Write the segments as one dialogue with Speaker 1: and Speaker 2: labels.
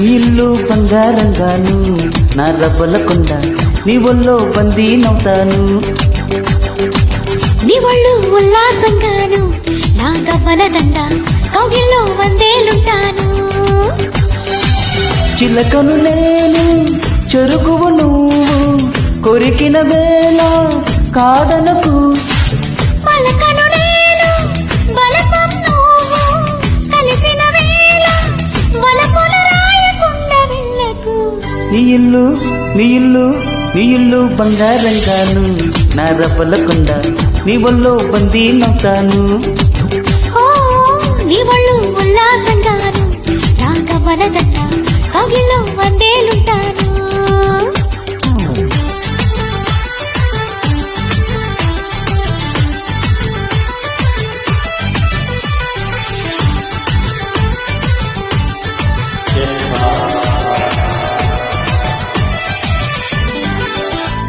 Speaker 1: ఇల్లు బంగారంగాను నా రవ్వల కొండ నీ ఒళ్ళో బందీనవుతాను.
Speaker 2: నీ ఒళ్ళు ఉల్లాసంగాను నా గవ్వల దండ కౌగిల్లో వందేలుంటాను.
Speaker 1: చిలకను నేను చెరుకువు నువ్వు కొరికిన వేళ కాదనకు.
Speaker 2: పలకను నేను బలపం నువ్వు కలిసిన వేళ వలపుల రాయకుండా వెళ్ళకు.
Speaker 1: నీ ఇల్లు నీ ఇల్లు నీ ఇల్లు బంగారంగాను నా రవ్వల కొండ నీ ఒళ్ళో బందీనవుతాను.
Speaker 2: నీ ఒళ్ళు ఉల్లాసంగాను నా గవ్వల దండ కౌగిల్లో వందేలుంటాను.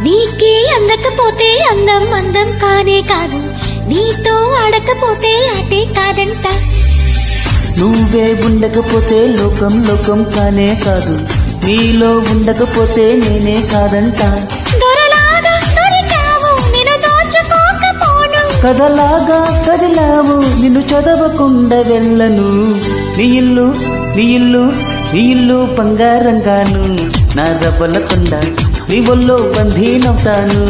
Speaker 2: నీకే అందకపోతే అందం అందం కానే కాదు, నీతో ఆడకపోతే ఆటే కాదంట.
Speaker 1: నువ్వే ఉండకపోతే లోకం లోకం కానే కాదు, నీలో ఉండకపోతే నేనే కాదంట.
Speaker 2: దొరలాగా దొరికావు నిన్ను దోచుకోకపోను,
Speaker 1: కథలాగా కదిలావు నిన్ను చదవకుండా వెళ్ళను. నీ ఇల్లు నీ ఇల్లు నీ ఇల్లు బంగారంగాను నా రవ్వల కొండ నీ ఒళ్ళో బందీనవుతాను.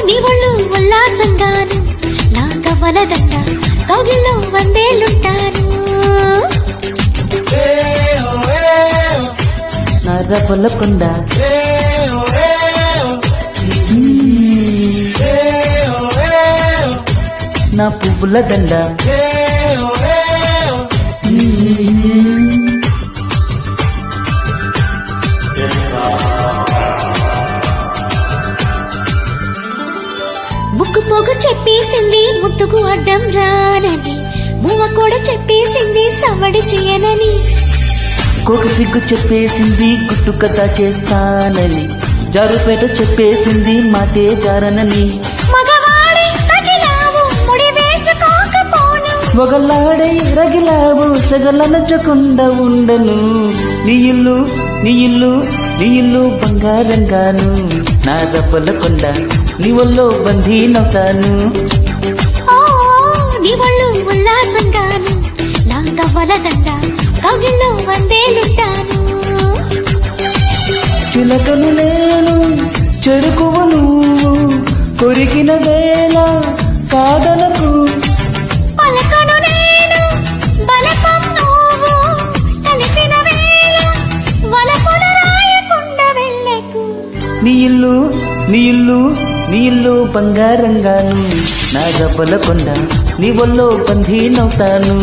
Speaker 2: నీ ఒళ్ళు ఉల్లాసంగాను నా గవ్వల దండ కౌగిల్లో వందేలుంటాను.
Speaker 1: నా రవ్వల కొండ నా పువ్వుల దండ.
Speaker 2: ముక్కు పోగు చెప్పేసింది ముత్తుకు అడ్డం రానని, మువ్వ కూడా చెప్పేసింది సవడి చేయనని.
Speaker 1: కోక సిగ్గు చెప్పేసింది గుట్టు కథ చేస్తానని, జారుపేట చెప్పేసింది మాటే జారనని.
Speaker 2: మగవాడి తగిలావు ముడి వేసుకోకపోను,
Speaker 1: మొగలాడై రగిలావు సగలనచకుండా ఉండను. నీ ఇల్లు నీ ఇల్లు నీ ఇల్లు బంగారంగాను నా రవ్వల కొండ నీ ఒళ్ళో బందీనవుతాను.
Speaker 2: నీ ఒళ్ళు ఉల్లాసంగాను నా గవ్వల దండ కౌగిల్లో వందేలుంటాను.
Speaker 1: చిలకను నేను చెరుకువు నువ్వు కొరికిన వేళ కాదనకు.
Speaker 2: పలకను నేను బలపం నువ్వు కలిసిన వేళ వలపుల రాయకుండా వెళ్ళకు.
Speaker 1: నీ ఇల్లు నీ ఇల్లు నీ ఇల్లు బంగారంగాను నా రవ్వల కొండ నీ ఒళ్ళో బందీనవుతాను.